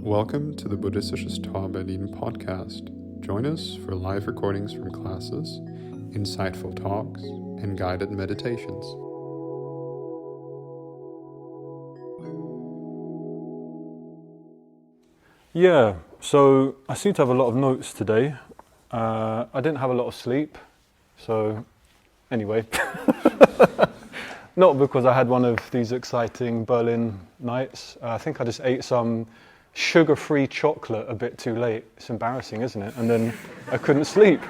Welcome to the Buddhistisches Tor Berlin podcast. Join us for live recordings from classes, insightful talks, and guided meditations. Yeah, so I seem to have a lot of notes today. I didn't have a lot of sleep, so anyway. Not because I had one of these exciting Berlin nights. I think I just ate some sugar-free chocolate a bit too late. It's embarrassing, isn't it? And then I couldn't sleep.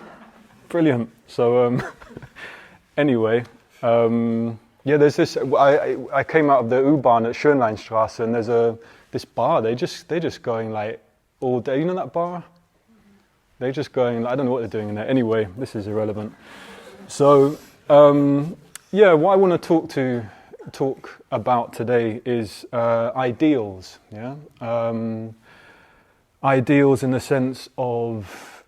Brilliant. So anyway, there's this. I came out of the U-Bahn at Schönleinstrasse, and there's this bar. They just going like all day. You know that bar? They're just going. I don't know what they're doing in there. Anyway, this is irrelevant. So what I want to talk about today is ideals. Yeah, ideals in the sense of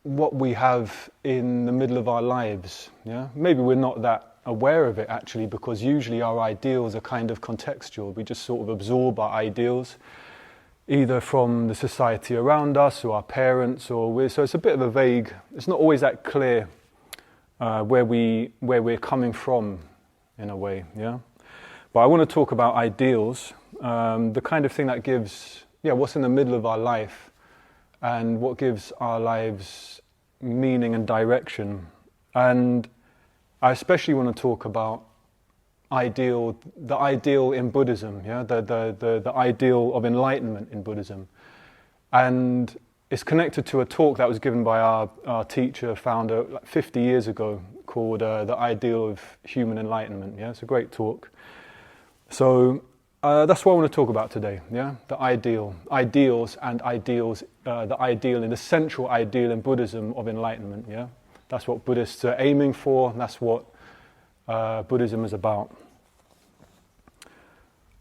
what we have in the middle of our lives. Yeah, maybe we're not that aware of it actually, because usually our ideals are kind of contextual. We just sort of absorb our ideals either from the society around us or our parents, so it's a bit of a vague. It's not always that clear where we're coming from in a way. Yeah, but I want to talk about ideals, the kind of thing that gives what's in the middle of our life and what gives our lives meaning and direction. And I especially want to talk about the ideal in Buddhism, the ideal of enlightenment in Buddhism. And it's connected to a talk that was given by our teacher, founder, like 50 years ago, called The Ideal of Human Enlightenment. Yeah, it's a great talk. So that's what I want to talk about today, the ideals, the ideal and the central ideal in Buddhism of enlightenment, That's what Buddhists are aiming for, and that's what Buddhism is about.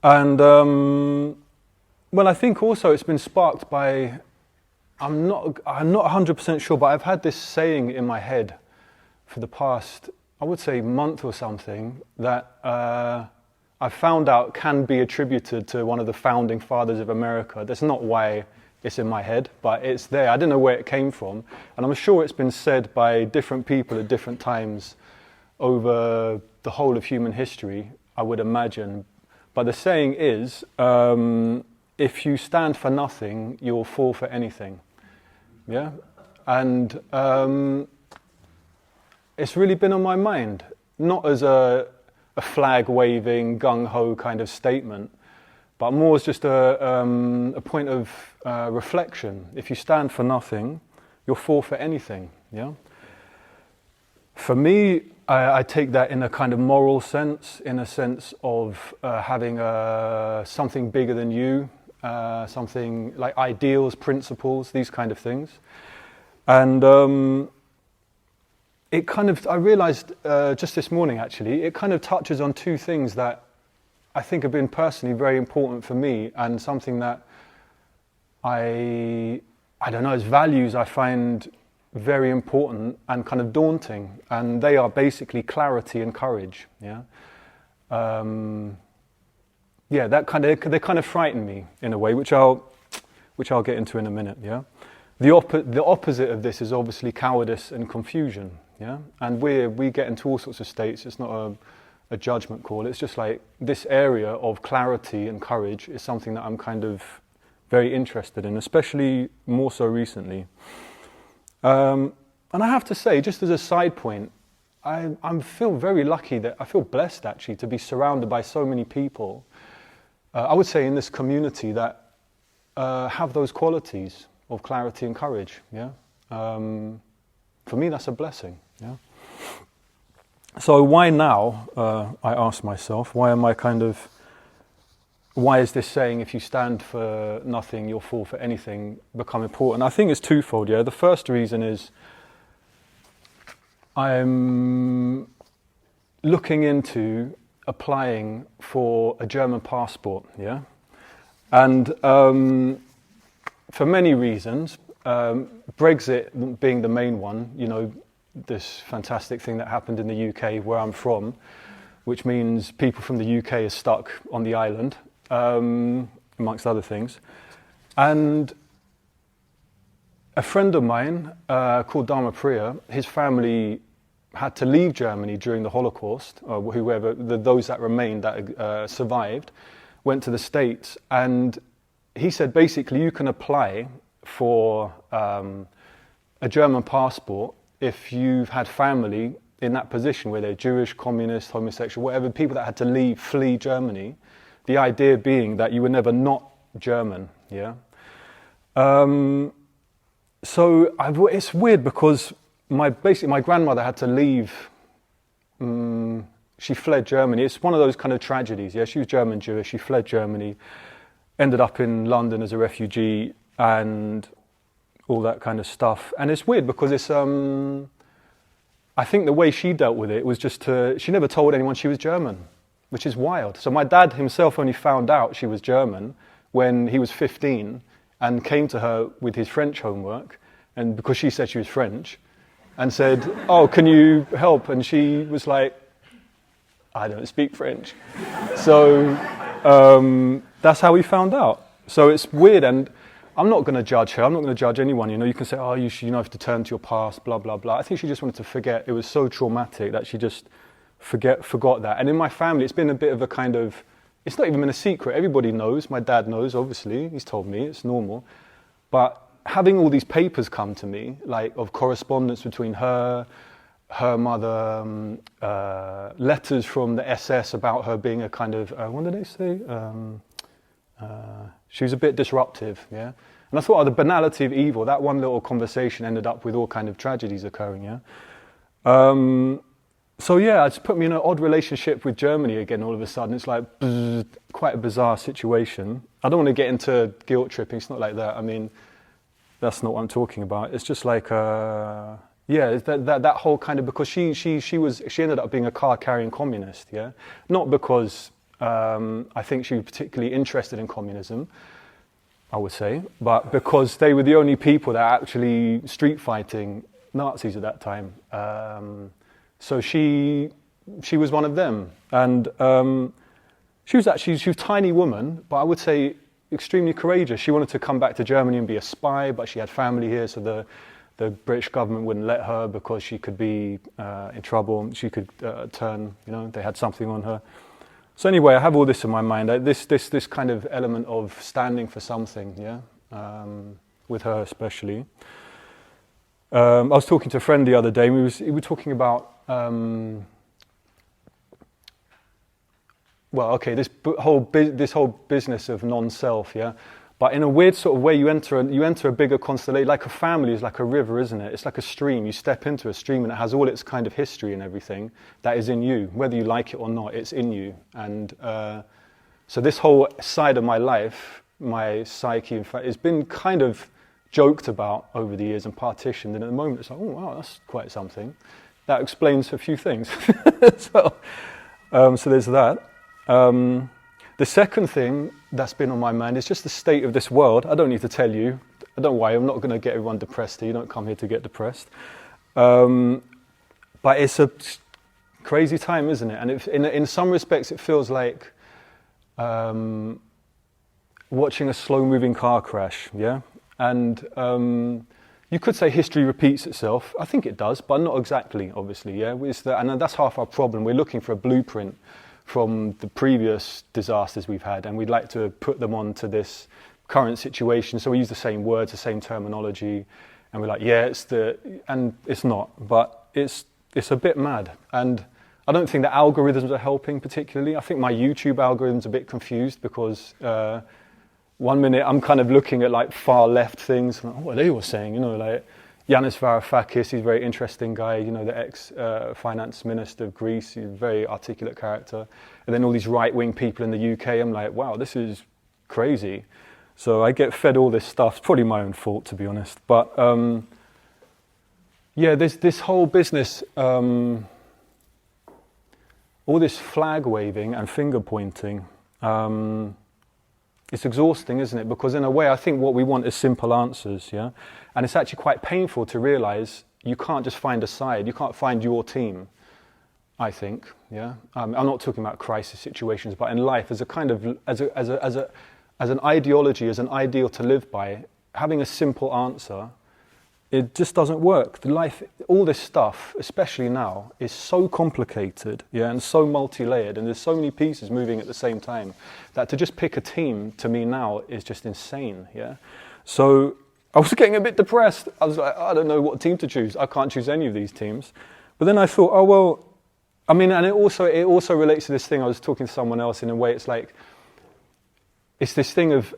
And I think also it's been sparked by, I'm not 100% sure, but I've had this saying in my head for the past, I would say, month or something, that I found out can be attributed to one of the founding fathers of America. That's not why it's in my head, but it's there. I didn't know where it came from, and I'm sure it's been said by different people at different times over the whole of human history, I would imagine. But the saying is, if you stand for nothing, you'll fall for anything. Yeah? And it's really been on my mind, not as a flag-waving, gung-ho kind of statement, but more as just a point of reflection. If you stand for nothing, you'll fall for anything. Yeah. For me, I take that in a kind of moral sense, in a sense of having something bigger than you, something like ideals, principles, these kind of things. And it kind of, I realized just this morning actually, it kind of touches on two things that I think have been personally very important for me, and something that I don't know, as values I find very important and kind of daunting, and they are basically clarity and courage. That they kind of frighten me in a way, which I'll get into in a minute. The opposite of this is obviously cowardice and confusion. And we get into all sorts of states. It's not a judgment call. It's just like this area of clarity and courage is something that I'm kind of very interested in, especially more so recently. And I have to say, just as a side point, I feel very lucky that I feel blessed actually to be surrounded by so many people, I would say in this community, that have those qualities of clarity and courage. For me, that's a blessing. So why now, I ask myself, why is this saying, if you stand for nothing, you'll fall for anything, become important? I think it's twofold. The first reason is I'm looking into applying for a German passport. And for many reasons, Brexit being the main one, this fantastic thing that happened in the UK where I'm from, which means people from the UK are stuck on the island, amongst other things. And a friend of mine called Tarapalita, his family had to leave Germany during the Holocaust, or whoever, those that remained, that survived, went to the States. And he said, basically, you can apply for a German passport if you've had family in that position where they're Jewish, communist, homosexual, whatever, people that had to flee Germany. The idea being that you were never not German, yeah? So it's weird because my grandmother had to leave. She fled Germany. It's one of those kind of tragedies. Yeah, she was German Jewish. She fled Germany, ended up in London as a refugee, and all that kind of stuff. And it's weird because it's. I think the way she dealt with it was just she never told anyone she was German, which is wild. So my dad himself only found out she was German when he was 15 and came to her with his French homework, and because she said she was French, and said, "Oh, can you help?" And she was like, "I don't speak French." So that's how we found out. So it's weird, and I'm not going to judge her. I'm not going to judge anyone. You know, you can say, "Oh, you have to turn to your past," blah blah blah. I think she just wanted to forget. It was so traumatic that she just forgot that. And in my family, it's been a bit of a kind of. It's not even been a secret. Everybody knows. My dad knows. Obviously, he's told me. It's normal. But having all these papers come to me, like of correspondence between her mother, letters from the SS about her being a kind of what did they say? She was a bit disruptive, yeah. And I thought, the banality of evil. That one little conversation ended up with all kind of tragedies occurring, yeah. So yeah, it's put me in an odd relationship with Germany again. All of a sudden, it's like quite a bizarre situation. I don't want to get into guilt tripping. It's not like that. I mean, that's not what I'm talking about. It's just like that whole kind of, because she ended up being a car-carrying communist, yeah. Not because I think she was particularly interested in communism, I would say, but because they were the only people that were actually street fighting Nazis at that time. So she was one of them, and she was a tiny woman, but I would say extremely courageous. She wanted to come back to Germany and be a spy, but she had family here, so the British government wouldn't let her because she could be in trouble. She could turn, they had something on her. So anyway, I have all this in my mind. This kind of element of standing for something, yeah, with her especially. I was talking to a friend the other day. We were talking about. This whole business of non-self, yeah. But in a weird sort of way, you enter a bigger constellation. Like a family is like a river, isn't it? It's like a stream. You step into a stream, and it has all its kind of history and everything that is in you, whether you like it or not. It's in you, and so this whole side of my life, my psyche, in fact, has been kind of joked about over the years and partitioned. And at the moment, it's like, oh wow, that's quite something. That explains a few things. So there's that. The second thing that's been on my mind is just the state of this world. I don't need to tell you. Don't worry, I'm not going to get everyone depressed here. You don't come here to get depressed. But it's a crazy time, isn't it? And in some respects, it feels like watching a slow-moving car crash, yeah? And you could say history repeats itself. I think it does, but not exactly, obviously, yeah? And that's half our problem. We're looking for a blueprint from the previous disasters we've had, and we'd like to put them onto this current situation. So we use the same words, the same terminology, and we're like, and it's not, but it's a bit mad. And I don't think the algorithms are helping particularly. I think my YouTube algorithm's a bit confused because 1 minute I'm kind of looking at like far left things, and what are they all saying? Like Yanis Varoufakis, he's a very interesting guy, the ex-finance minister of Greece. He's a very articulate character. And then all these right-wing people in the UK, I'm like, wow, this is crazy. So I get fed all this stuff. It's probably my own fault, to be honest. But there's this whole business, all this flag waving and finger pointing. It's exhausting, isn't it? Because in a way, I think what we want is simple answers, yeah? And it's actually quite painful to realize you can't just find a side. You can't find your team, I think, yeah? I'm not talking about crisis situations, but in life, as a kind of, as as an ideology, as an ideal to live by, having a simple answer, it just doesn't work. The life, all this stuff, especially now, is so complicated, yeah, and so multi-layered, and there's so many pieces moving at the same time, that to just pick a team, to me now, is just insane, yeah. So I was getting a bit depressed. I was like, I don't know what team to choose. I can't choose any of these teams. But then I thought, oh well, I mean, and it also relates to this thing. I was talking to someone else in a way. It's like, it's this thing of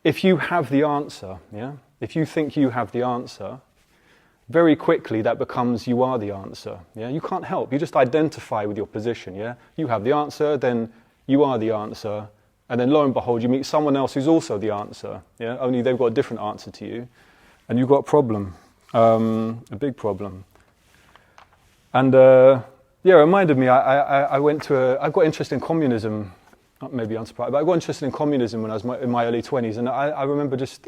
if you have the answer, yeah. If you think you have the answer, very quickly that becomes you are the answer. Yeah, you can't help. You just identify with your position. Yeah, you have the answer, then you are the answer, and then lo and behold, you meet someone else who's also the answer. Yeah, only they've got a different answer to you, and you've got a problem, a big problem. And yeah, it reminded me. I got interested in communism. Maybe unsurprised, but I got interested in communism when I was in my early 20s, and I remember just.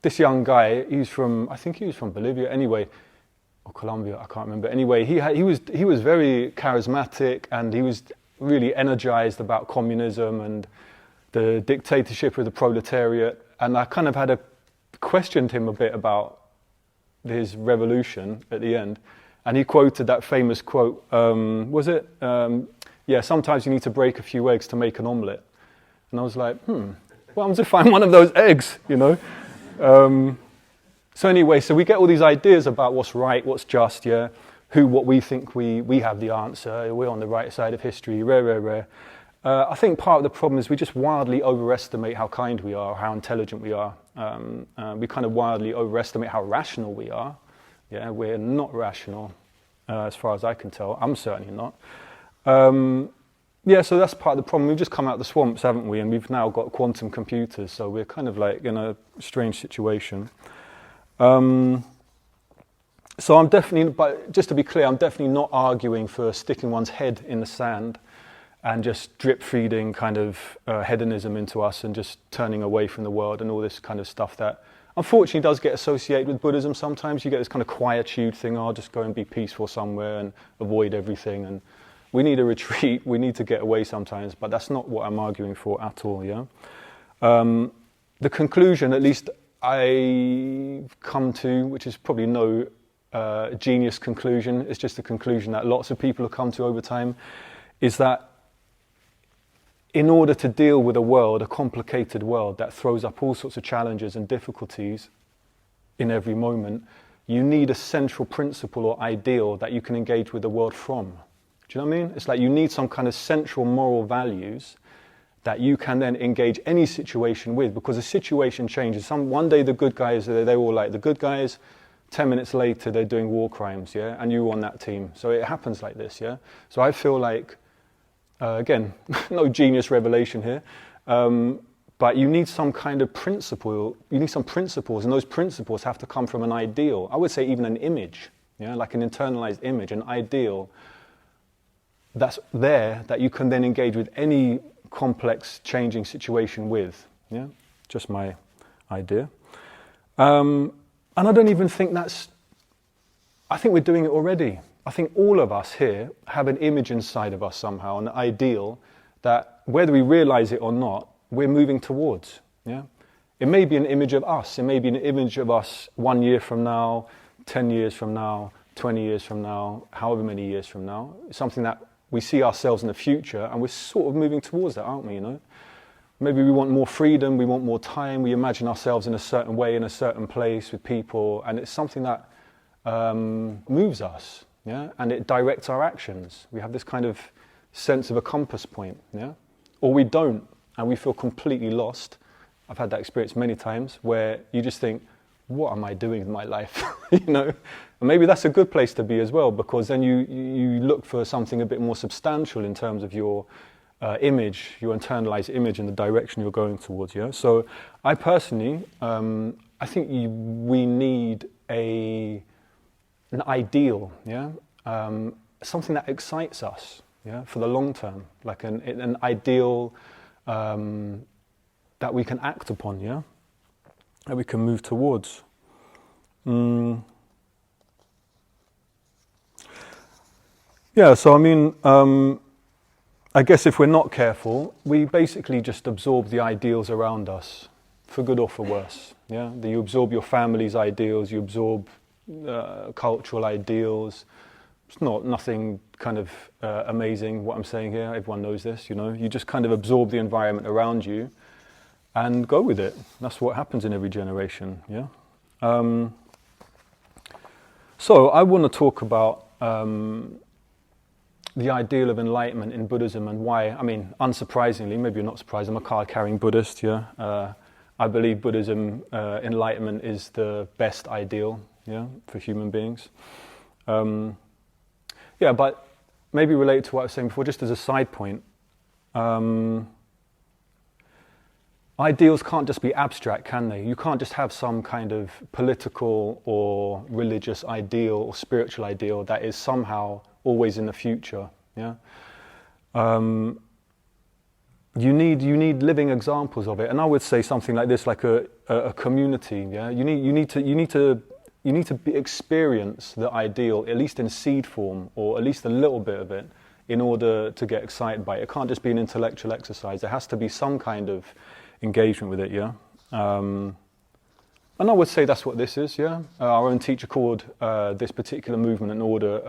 This young guy, I think he was from Bolivia anyway, or Colombia, I can't remember. Anyway, he was very charismatic, and he was really energized about communism and the dictatorship of the proletariat. And I kind of questioned him a bit about his revolution at the end. And he quoted that famous quote, yeah, sometimes you need to break a few eggs to make an omelette. And I was like, well, I'm to find one of those eggs, you know. So anyway, so we get all these ideas about what's right, what's just, yeah, what we think we have the answer, we're on the right side of history, rare. I think part of the problem is we just wildly overestimate how kind we are, how intelligent we are. We kind of wildly overestimate how rational we are. Yeah, we're not rational, as far as I can tell. I'm certainly not. Yeah, so that's part of the problem. We've just come out of the swamps, haven't we? And we've now got quantum computers, so we're kind of like in a strange situation. So I'm definitely, but just to be clear, I'm definitely not arguing for sticking one's head in the sand and just drip feeding kind of hedonism into us and just turning away from the world and all this kind of stuff that unfortunately does get associated with Buddhism sometimes. You get this kind of quietude thing, I'll just go and be peaceful somewhere and avoid everything, and we need a retreat, we need to get away sometimes, but that's not what I'm arguing for at all, yeah? The conclusion, at least I've come to, which is probably no genius conclusion, it's just a conclusion that lots of people have come to over time, is that in order to deal with a complicated world that throws up all sorts of challenges and difficulties in every moment, you need a central principle or ideal that you can engage with the world from. Do you know what I mean? It's like you need some kind of central moral values that you can then engage any situation with, because the situation changes. One day the good guys, they're all like the good guys, 10 minutes later they're doing war crimes, yeah, and you're on that team. So it happens like this, yeah. So I feel like, again, no genius revelation here, but you need some kind of principle, you need some principles, and those principles have to come from an ideal. I would say even an image, yeah, like an internalized image, an ideal that's there that you can then engage with any complex changing situation with. Yeah, just my idea. And I don't even think I think we're doing it already. I think all of us here have an image inside of us somehow, an ideal that whether we realize it or not, we're moving towards. Yeah, it may be an image of us. It may be an image of us 1 year from now, 10 years from now, 20 years from now, however many years from now. It's something that we see ourselves in the future, and we're sort of moving towards that, aren't we, you know? Maybe we want more freedom, we want more time, we imagine ourselves in a certain way, in a certain place with people, and it's something that moves us, yeah? And it directs our actions. We have this kind of sense of a compass point, yeah? Or we don't, and we feel completely lost. I've had that experience many times, where you just think, what am I doing with my life, you know? And maybe that's a good place to be as well, because then you look for something a bit more substantial in terms of your image, your internalized image and the direction you're going towards, yeah? So I personally, I think we need an ideal, yeah? Something that excites us, yeah, for the long term, like an ideal that we can act upon, yeah? That we can move towards. Yeah, so I mean, I guess if we're not careful, we basically just absorb the ideals around us, for good or for worse. Yeah, you absorb your family's ideals, you absorb cultural ideals. It's nothing kind of amazing what I'm saying here. Everyone knows this, you know. You just kind of absorb the environment around you and go with it. That's what happens in every generation. Yeah. So I want to talk about the ideal of enlightenment in Buddhism and why. I mean, unsurprisingly, maybe you're not surprised, I'm a card-carrying Buddhist. Yeah. I believe Buddhism, enlightenment is the best ideal, yeah, for human beings. Yeah, but maybe related to what I was saying before, just as a side point, ideals can't just be abstract, can they? You can't just have some kind of political or religious ideal or spiritual ideal that is somehow always in the future, yeah? You need living examples of it, and I would say something like this, like a community. Yeah, you need to experience the ideal, at least in seed form, or at least a little bit of it, in order to get excited by it. It can't just be an intellectual exercise. There has to be some kind of engagement with it. Yeah, and I would say that's what this is. Yeah, our own teacher called this particular movement and order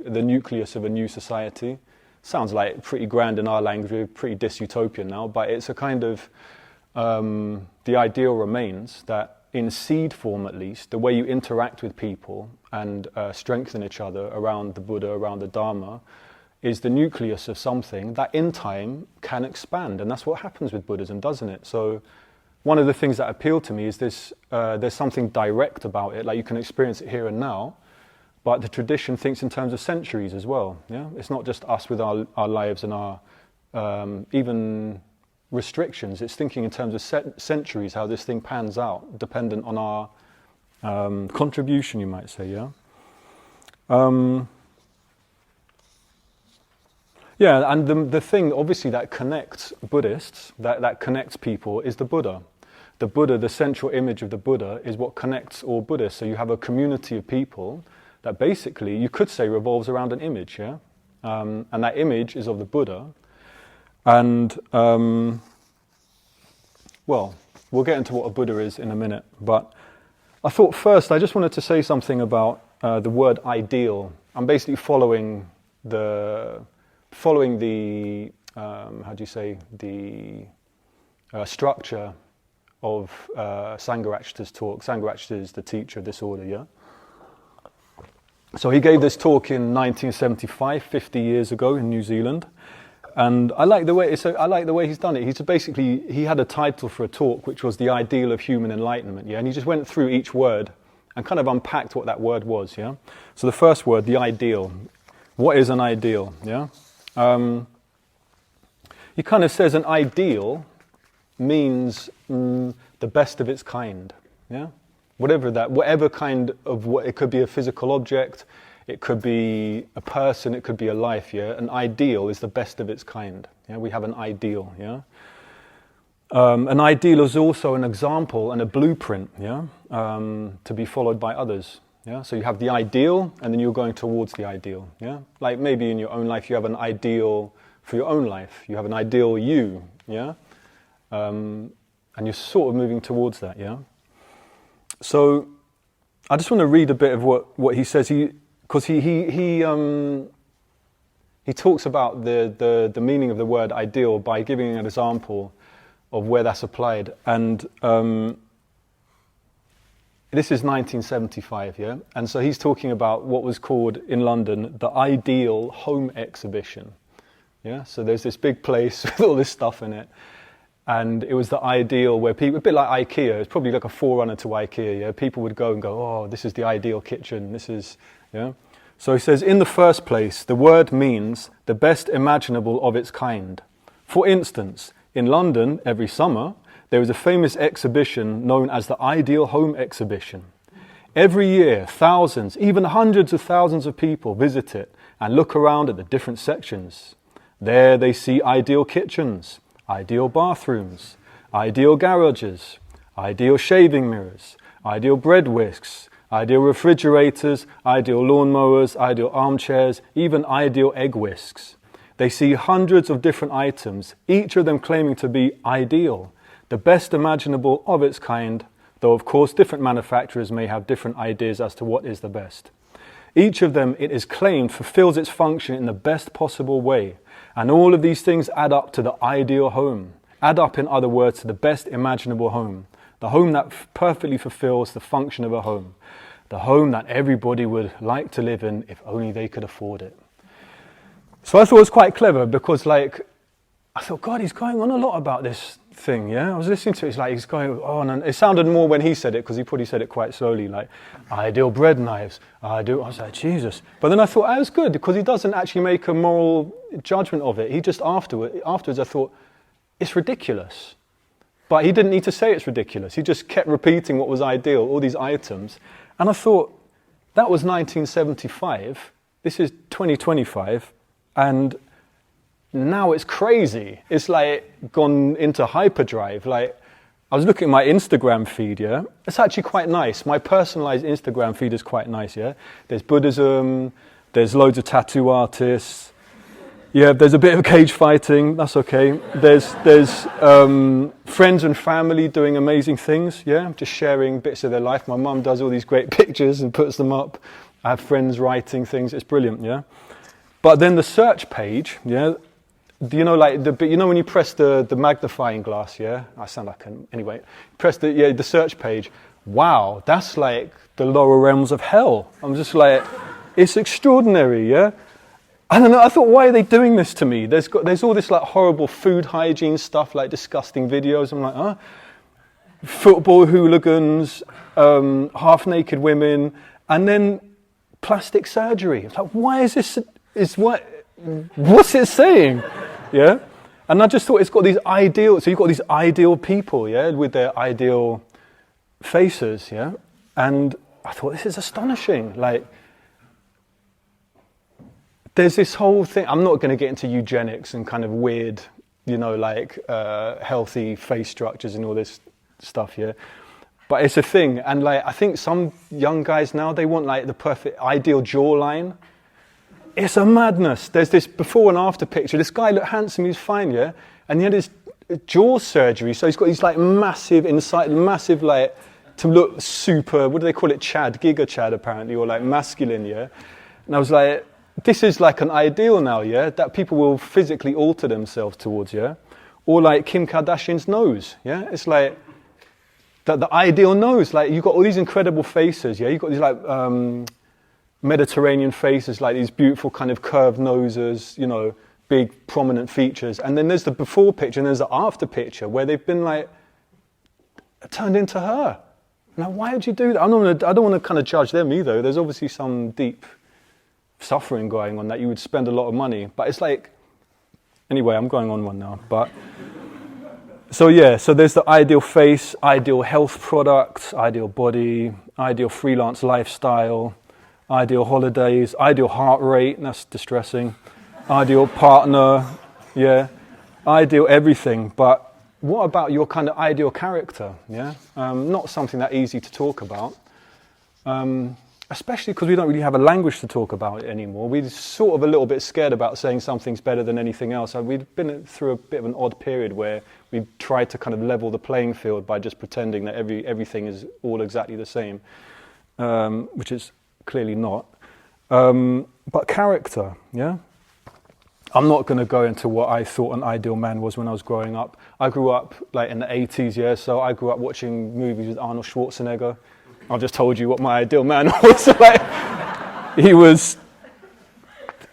the nucleus of a new society. Sounds like pretty grand in our language, pretty dystopian now, but it's a kind of, the ideal remains that in seed form at least, the way you interact with people and strengthen each other around the Buddha, around the Dharma, is the nucleus of something that in time can expand. And that's what happens with Buddhism, doesn't it? So one of the things that appealed to me is this, there's something direct about it, like you can experience it here and now. But the tradition thinks in terms of centuries as well. Yeah, it's not just us with our lives and our even restrictions. It's thinking in terms of centuries, how this thing pans out, dependent on our contribution, you might say. Yeah. Yeah, and the thing obviously that connects Buddhists, that connects people, is the Buddha. The Buddha, the central image of the Buddha, is what connects all Buddhists. So you have a community of people that basically, you could say, revolves around an image, yeah? And that image is of the Buddha. And, well, we'll get into what a Buddha is in a minute. But I thought first, I just wanted to say something about the word ideal. I'm basically following the how do you say, the structure of Sangharakshita's talk. Sangharakshita is the teacher of this order, yeah? So he gave this talk in 1975, 50 years ago in New Zealand, and I like the way he's done it. He had a title for a talk which was the ideal of human enlightenment, yeah, and he just went through each word and kind of unpacked what that word was, yeah. So the first word, the ideal. What is an ideal? Yeah, he kind of says an ideal means the best of its kind, yeah. Whatever kind of it could be a physical object, it could be a person, it could be a life. Yeah, an ideal is the best of its kind. Yeah, we have an ideal. Yeah, an ideal is also an example and a blueprint. Yeah, to be followed by others. Yeah, so you have the ideal, and then you're going towards the ideal. Yeah, like maybe in your own life you have an ideal for your own life. You have an ideal you. Yeah, and you're sort of moving towards that. Yeah. So, I just want to read a bit of what he says. Because he talks about the meaning of the word ideal by giving an example of where that's applied. And this is 1975, yeah. And so he's talking about what was called in London the Ideal Home Exhibition. Yeah. So there's this big place with all this stuff in it. And it was the ideal where people, a bit like IKEA, it's probably like a forerunner to IKEA, yeah? People would go and go, oh, this is the ideal kitchen, this is, yeah? So he says, in the first place, the word means the best imaginable of its kind. For instance, in London, every summer, there is a famous exhibition known as the Ideal Home Exhibition. Every year, thousands, even hundreds of thousands of people visit it and look around at the different sections. There they see ideal kitchens, ideal bathrooms, ideal garages, ideal shaving mirrors, ideal bread whisks, ideal refrigerators, ideal lawnmowers, ideal armchairs, even ideal egg whisks. They see hundreds of different items, each of them claiming to be ideal, the best imaginable of its kind, though of course different manufacturers may have different ideas as to what is the best. Each of them, it is claimed, fulfills its function in the best possible way, and all of these things add up to the ideal home. Add up, in other words, to the best imaginable home. The home that perfectly fulfills the function of a home. The home that everybody would like to live in if only they could afford it. So I thought it was quite clever because, I thought, God, he's going on a lot about this thing, yeah? I was listening to it, he's going on, and it sounded more when he said it, because he probably said it quite slowly, like, ideal bread knives, I was like, Jesus. But then I thought, that was good, because he doesn't actually make a moral judgment of it. He just afterwards I thought, it's ridiculous. But he didn't need to say it's ridiculous. He just kept repeating what was ideal, all these items. And I thought, that was 1975, this is 2025, and now it's crazy. It's like gone into hyperdrive. Like, I was looking at my Instagram feed, yeah? It's actually quite nice. My personalized Instagram feed is quite nice, yeah? There's Buddhism, there's loads of tattoo artists. Yeah, there's a bit of cage fighting, that's okay. There's friends and family doing amazing things, yeah? Just sharing bits of their life. My mum does all these great pictures and puts them up. I have friends writing things, it's brilliant, yeah? But then the search page, yeah? When you press the magnifying glass, yeah? I sound like anyway. Press the search page. Wow, that's like the lower realms of hell. I'm just like, it's extraordinary, yeah? I don't know, I thought, why are they doing this to me? There's all this like horrible food hygiene stuff, like disgusting videos. I'm like, huh? Football hooligans, half-naked women, and then plastic surgery. It's like, why is this, what's it saying? Yeah? And I just thought it's got these ideal, so you've got these ideal people, yeah, with their ideal faces, yeah? And I thought, this is astonishing. Like, there's this whole thing, I'm not going to get into eugenics and kind of weird, healthy face structures and all this stuff, yeah? But it's a thing, and I think some young guys now, they want the perfect, ideal jawline. It's a madness. There's this before and after picture. This guy looked handsome, he's fine, yeah? And he had his jaw surgery, so he's got these massive, to look super, what do they call it, Chad, Giga Chad apparently, or masculine, yeah? And I was like, this is an ideal now, yeah? That people will physically alter themselves towards, yeah? Or Kim Kardashian's nose, yeah? It's the ideal nose, you've got all these incredible faces, yeah? You've got these Mediterranean faces, these beautiful kind of curved noses, big prominent features. And then there's the before picture and there's the after picture where they've been turned into her. Now, why would you do that? I don't want to kind of judge them either. There's obviously some deep suffering going on that you would spend a lot of money. But it's anyway, I'm going on one now. But so there's the ideal face, ideal health products, ideal body, ideal freelance lifestyle, ideal holidays, ideal heart rate, that's distressing, ideal partner, yeah, ideal everything. But what about your kind of ideal character, yeah? Not something that easy to talk about, especially because we don't really have a language to talk about it anymore. We're sort of a little bit scared about saying something's better than anything else. We've been through a bit of an odd period where we've tried to kind of level the playing field by just pretending that everything is all exactly the same, which is clearly not. But character, yeah? I'm not going to go into what I thought an ideal man was when I was growing up. I grew up in the 80s, yeah, so I grew up watching movies with Arnold Schwarzenegger. I've just told you what my ideal man was. He was,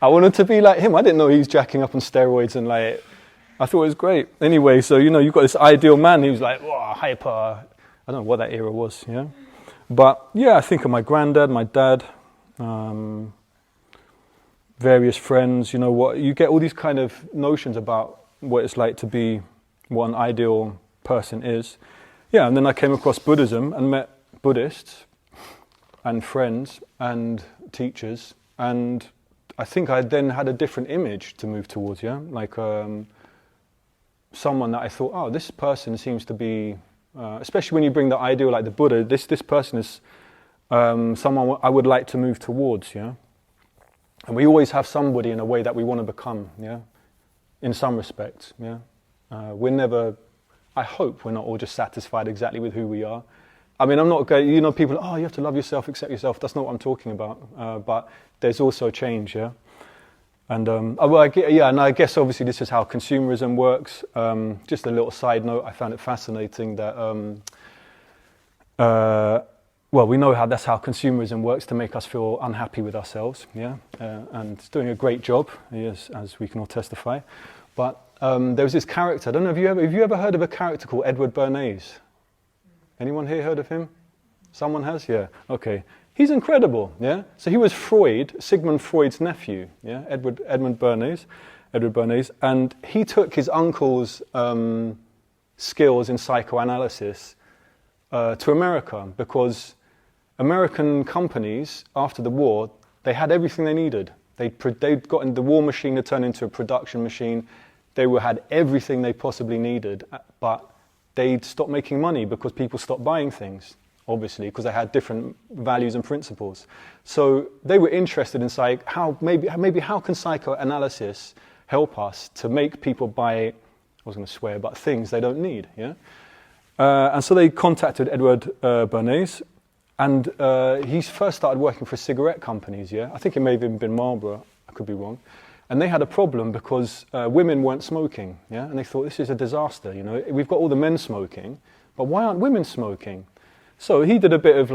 I wanted to be like him. I didn't know he was jacking up on steroids and I thought it was great. Anyway, so you've got this ideal man. He was whoa, hyper. I don't know what that era was, yeah? But yeah, I think of my granddad, my dad, various friends, you get all these kind of notions about what it's like to be what an ideal person is. Yeah, and then I came across Buddhism and met Buddhists and friends and teachers, and I think I then had a different image to move towards, yeah? Someone that I thought, oh, this person seems to be, especially when you bring the ideal like the Buddha, this person is someone I would like to move towards, yeah? And we always have somebody in a way that we want to become, yeah? in some respects. Yeah, we're never. I hope we're not all just satisfied exactly with who we are. I mean, I'm not going. You know, people. Oh, you have to love yourself, accept yourself. That's not what I'm talking about. But there's also change. Yeah. And and I guess obviously this is how consumerism works. Just a little side note, I found it fascinating that, we know that's how consumerism works to make us feel unhappy with ourselves, yeah, and it's doing a great job, yes, as we can all testify. But there was this character. I don't know, have you ever heard of a character called Edward Bernays? Anyone here heard of him? Someone has? Yeah. Okay. He's incredible, yeah? So he was Sigmund Freud's nephew, yeah? Edward Bernays, and he took his uncle's skills in psychoanalysis to America, because American companies, after the war, they had everything they needed. They'd gotten the war machine to turn into a production machine. They had everything they possibly needed, but they'd stopped making money because people stopped buying things. Obviously, because they had different values and principles. So they were interested in how can psychoanalysis help us to make people buy, I was going to swear, but things they don't need, yeah? And so they contacted Edward Bernays, and he first started working for cigarette companies, yeah? I think it may have even been Marlboro, I could be wrong. And they had a problem because women weren't smoking, yeah? And they thought, this is a disaster, you know? We've got all the men smoking, but why aren't women smoking? So he did a bit of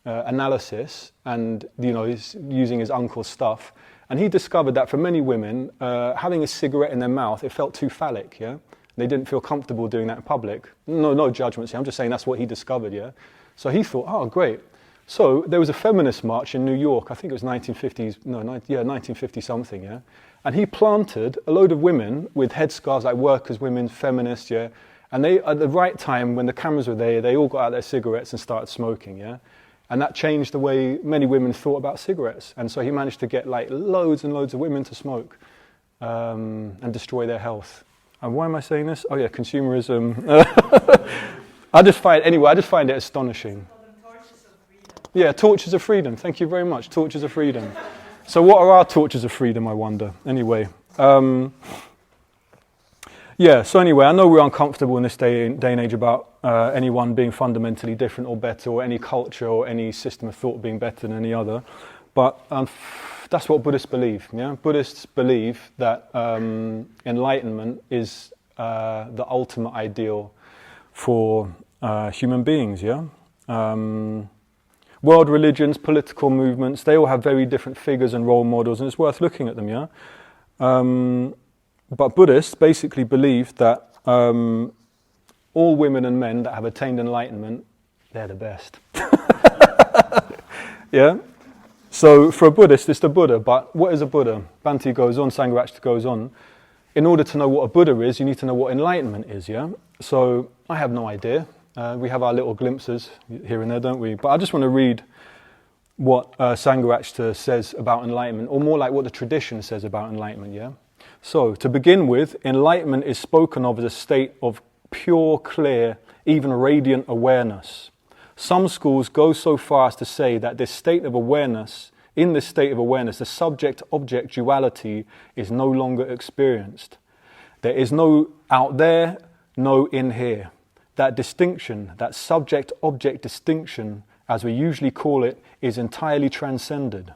analysis, and he's using his uncle's stuff, and he discovered that for many women, having a cigarette in their mouth, it felt too phallic. Yeah, they didn't feel comfortable doing that in public. No judgments here. I'm just saying that's what he discovered. Yeah, so he thought, oh great. So there was a feminist march in New York. I think it was 1950 something. Yeah, and he planted a load of women with headscarves like workers' women, feminists. Yeah. And they, at the right time, when the cameras were there, they all got out their cigarettes and started smoking, yeah? And that changed the way many women thought about cigarettes. And so he managed to get like loads and loads of women to smoke and destroy their health. And why am I saying this? Oh yeah, consumerism. I just find it astonishing. Yeah, torches of freedom. Thank you very much. Torches of freedom. So what are our torches of freedom, I wonder? Anyway. Yeah, so anyway, I know we're uncomfortable in this day and age about anyone being fundamentally different or better, or any culture or any system of thought being better than any other, but that's what Buddhists believe, yeah? Buddhists believe that enlightenment is the ultimate ideal for human beings, yeah? World religions, political movements, they all have very different figures and role models, and it's worth looking at them, yeah? But Buddhists basically believe that all women and men that have attained enlightenment, they're the best. Yeah? So for a Buddhist, it's the Buddha. But what is a Buddha? Bhante goes on, Sangharakshita goes on. In order to know what a Buddha is, you need to know what enlightenment is, yeah? So I have no idea. We have our little glimpses here and there, don't we? But I just want to read what Sangharakshita says about enlightenment, or more like what the tradition says about enlightenment, yeah? So, to begin with, enlightenment is spoken of as a state of pure, clear, even radiant awareness. Some schools go so far as to say that in this state of awareness, the subject-object duality is no longer experienced. There is no out there, no in here. That distinction, that subject-object distinction, as we usually call it, is entirely transcended.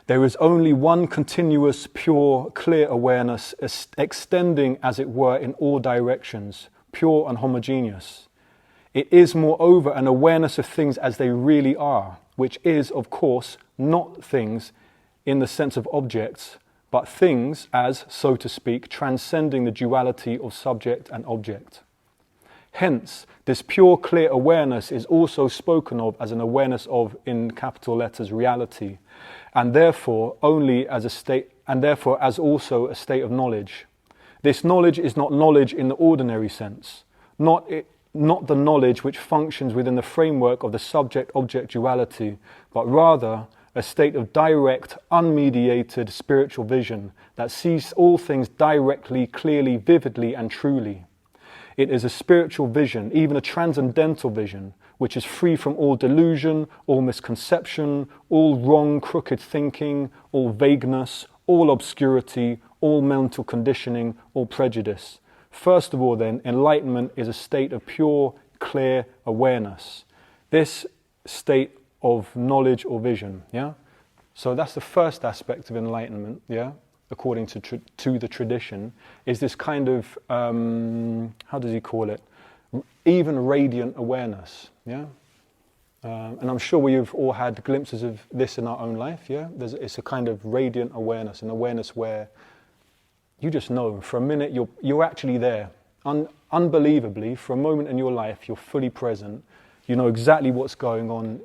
There is only one continuous, pure, clear awareness extending, as it were, in all directions, pure and homogeneous. It is, moreover, an awareness of things as they really are, which is, of course, not things in the sense of objects, but things as, so to speak, transcending the duality of subject and object. Hence, this pure, clear awareness is also spoken of as an awareness of, in capital letters, reality, and therefore as also a state of knowledge. This knowledge is not knowledge in the ordinary sense, not the knowledge which functions within the framework of the subject-object duality, but rather a state of direct, unmediated spiritual vision that sees all things directly, clearly, vividly, and truly. It is a spiritual vision, even a transcendental vision, which is free from all delusion, all misconception, all wrong, crooked thinking, all vagueness, all obscurity, all mental conditioning, all prejudice. First of all then, enlightenment is a state of pure, clear awareness. This state of knowledge or vision, yeah? So that's the first aspect of enlightenment, yeah? According to the tradition, is this kind of, how does he call it? Even radiant awareness, yeah? And I'm sure we've all had glimpses of this in our own life, yeah? It's a kind of radiant awareness, an awareness where you just know, for a minute, you're actually there. Unbelievably, for a moment in your life, you're fully present. You know exactly what's going on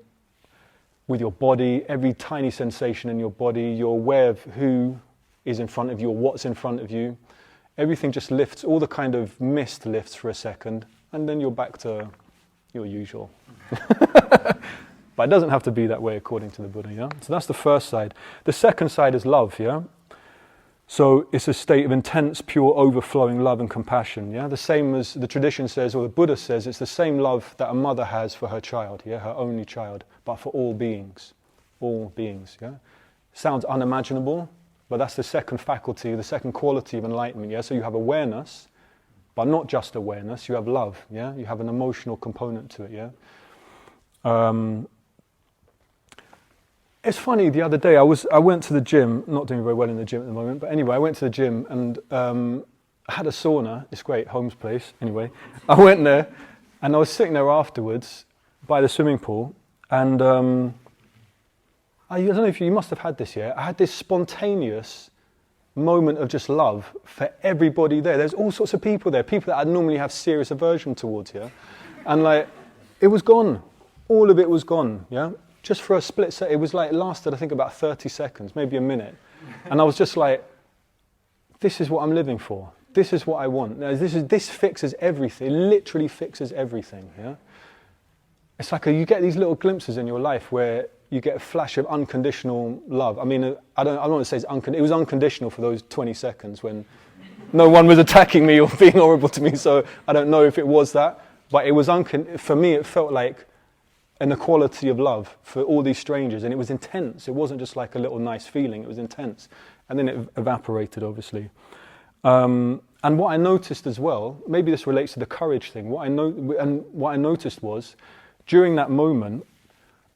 with your body, every tiny sensation in your body. You're aware of who is in front of you or what's in front of you. Everything just lifts, all the kind of mist lifts for a second, and then you're back to your usual. But it doesn't have to be that way according to the Buddha, yeah? So that's the first side. The second side is love, yeah? So it's a state of intense, pure, overflowing love and compassion, yeah? The same as the tradition says, or the Buddha says, it's the same love that a mother has for her child, yeah? Her only child, but for all beings, yeah? Sounds unimaginable, but that's the second faculty, the second quality of enlightenment, yeah? So you have awareness, but not just awareness, you have love, yeah? You have an emotional component to it, yeah? It's funny, the other day I went to the gym, not doing very well in the gym at the moment, but anyway, I went to the gym and I had a sauna. It's great, Holmes Place. Anyway, I went there and I was sitting there afterwards by the swimming pool, and I don't know if you must have had this, yeah? I had this spontaneous moment of just love for everybody there. There's all sorts of people there, people that I'd normally have serious aversion towards, yeah? And like, it was gone. All of it was gone, yeah? Just for a split second. It was like, it lasted, I think, about 30 seconds, maybe a minute. And I was just like, this is what I'm living for. This is what I want. Now, this fixes everything. It literally fixes everything, yeah? It's like you get these little glimpses in your life where you get a flash of unconditional love. I mean, I don't want to say it was unconditional for those 20 seconds when no one was attacking me or being horrible to me, so I don't know if it was that. But it was for me, it felt like an equality of love for all these strangers, and it was intense. It wasn't just like a little nice feeling, it was intense. And then it evaporated, obviously. And what I noticed as well, maybe this relates to the courage thing, what I noticed was, during that moment,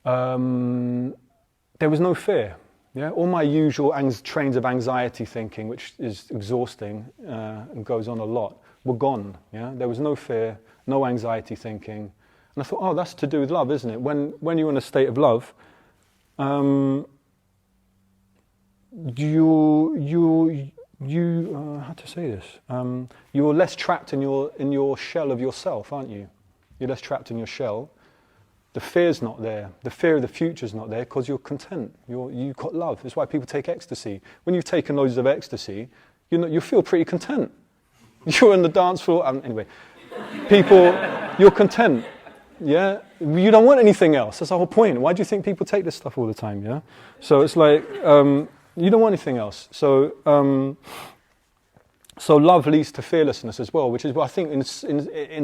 there was no fear. Yeah? All my usual trains of anxiety thinking, which is exhausting and goes on a lot, were gone. Yeah? There was no fear, no anxiety thinking. And I thought, oh, that's to do with love, isn't it? When you're in a state of love, you how to say this? You're less trapped in your shell of yourself, aren't you? You're less trapped in your shell. The fear's not there. The fear of the future's not there because you're content. You've got love. That's why people take ecstasy. When you've taken loads of ecstasy, you feel pretty content. You're on the dance floor. Anyway, you're content. Yeah, you don't want anything else. That's the whole point. Why do you think people take this stuff all the time? Yeah, so it's like you don't want anything else. So love leads to fearlessness as well, which is what I think, in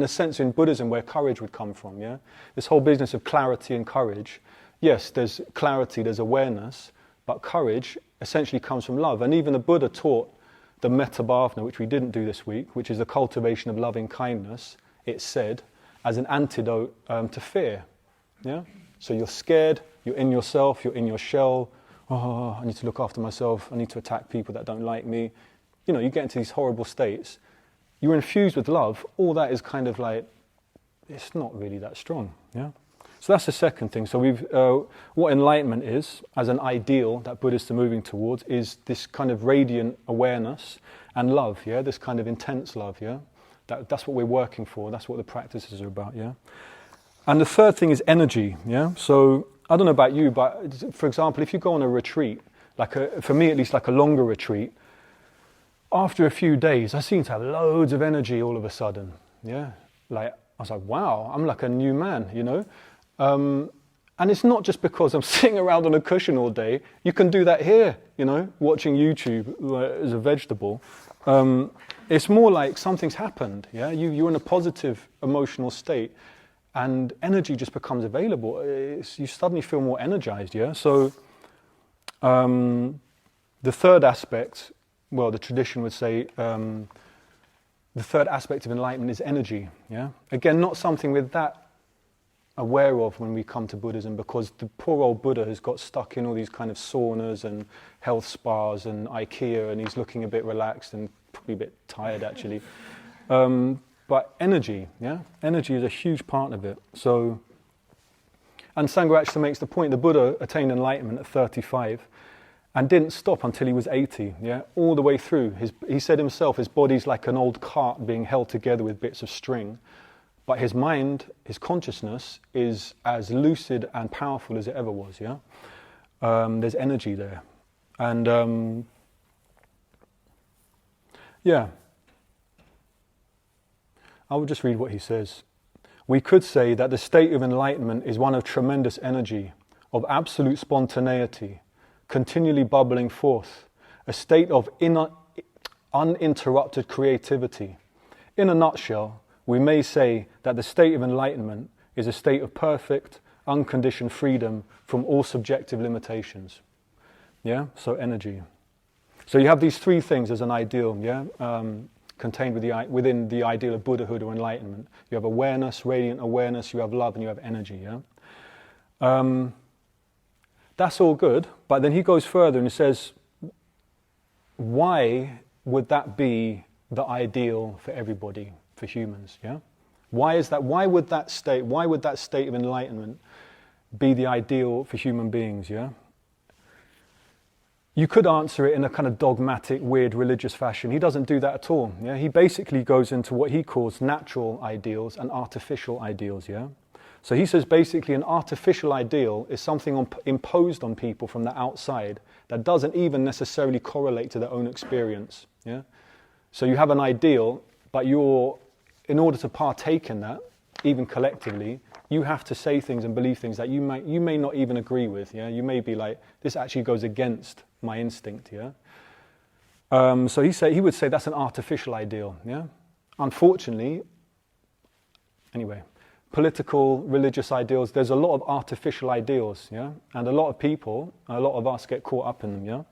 a sense, in Buddhism, where courage would come from. Yeah, this whole business of clarity and courage. Yes, there's clarity, there's awareness, but courage essentially comes from love. And even the Buddha taught the metta bhavana, which we didn't do this week, which is the cultivation of loving kindness. It's said, as an antidote to fear, yeah? So you're scared, you're in yourself, you're in your shell. Oh, I need to look after myself, I need to attack people that don't like me. You get into these horrible states. You're infused with love, all that is kind of like, it's not really that strong, yeah? So that's the second thing. So what enlightenment is, as an ideal that Buddhists are moving towards, is this kind of radiant awareness and love, yeah? This kind of intense love, yeah? That's what we're working for. That's what the practices are about, yeah? And the third thing is energy, yeah? So, I don't know about you, but for example, if you go on a retreat, for me at least, like a longer retreat, after a few days, I seem to have loads of energy all of a sudden, yeah? I was like, wow, I'm like a new man, And it's not just because I'm sitting around on a cushion all day. You can do that here, watching YouTube as a vegetable. It's more like something's happened, yeah? You're in a positive emotional state and energy just becomes available. You suddenly feel more energized, yeah? So the third aspect well, the tradition would say the third aspect of enlightenment is energy. Yeah, again, not something we're that aware of when we come to Buddhism, because the poor old Buddha has got stuck in all these kind of saunas and health spas and IKEA, and he's looking a bit relaxed and probably a bit tired actually. But energy, yeah, energy is a huge part of it. So, and Sangha actually makes the point: the Buddha attained enlightenment at 35. And didn't stop until he was 80, yeah, all the way through. He said himself, his body's like an old cart being held together with bits of string, but his mind, his consciousness, is as lucid and powerful as it ever was, yeah. There's energy there, and yeah. I will just read what he says. We could say that the state of enlightenment is one of tremendous energy, of absolute spontaneity, continually bubbling forth, a state of uninterrupted creativity. In a nutshell, we may say that the state of enlightenment is a state of perfect, unconditioned freedom from all subjective limitations. Yeah, so energy. So you have these three things as an ideal, yeah, contained within the ideal of Buddhahood or enlightenment. You have awareness, radiant awareness, you have love, and you have energy, yeah. That's all good, but then he goes further and he says, why would that be the ideal for everybody, for humans, yeah? Why is that? Why would that state of enlightenment be the ideal for human beings, yeah? You could answer it in a kind of dogmatic, weird religious fashion. He doesn't do that at all, yeah? He basically goes into what he calls natural ideals and artificial ideals, yeah? So he says basically an artificial ideal is something imposed on people from the outside that doesn't even necessarily correlate to their own experience. Yeah? So you have an ideal, but in order to partake in that, even collectively, you have to say things and believe things that you may not even agree with. Yeah? You may be like, this actually goes against my instinct. Yeah. So he would say that's an artificial ideal. Yeah. Unfortunately, anyway. Political, religious ideals, there's a lot of artificial ideals, yeah? And a lot of people, a lot of us get caught up in them, yeah?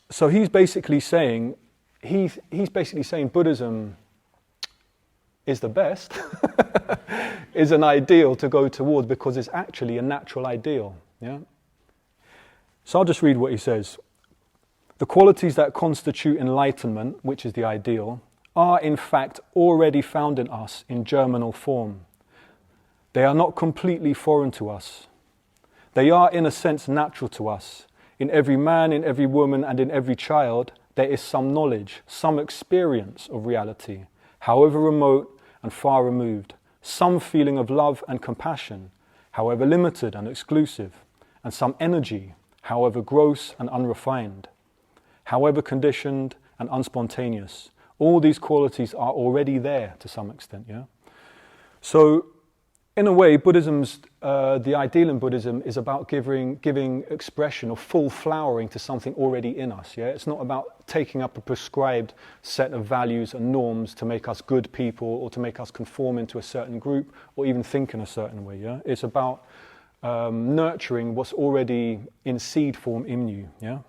So he's basically saying Buddhism is the best, is an ideal to go towards because it's actually a natural ideal, yeah? So I'll just read what he says. The qualities that constitute enlightenment, which is the ideal, are in fact already found in us in germinal form. They are not completely foreign to us. They are in a sense natural to us. In every man, in every woman, and in every child, there is some knowledge, some experience of reality, however remote and far removed, some feeling of love and compassion, however limited and exclusive, and some energy, however gross and unrefined, however conditioned and unspontaneous. All these qualities are already there to some extent, yeah? So, in a way, Buddhism's, the ideal in Buddhism is about giving expression or full flowering to something already in us, yeah? It's not about taking up a prescribed set of values and norms to make us good people or to make us conform into a certain group or even think in a certain way, yeah? It's about nurturing what's already in seed form in you, yeah?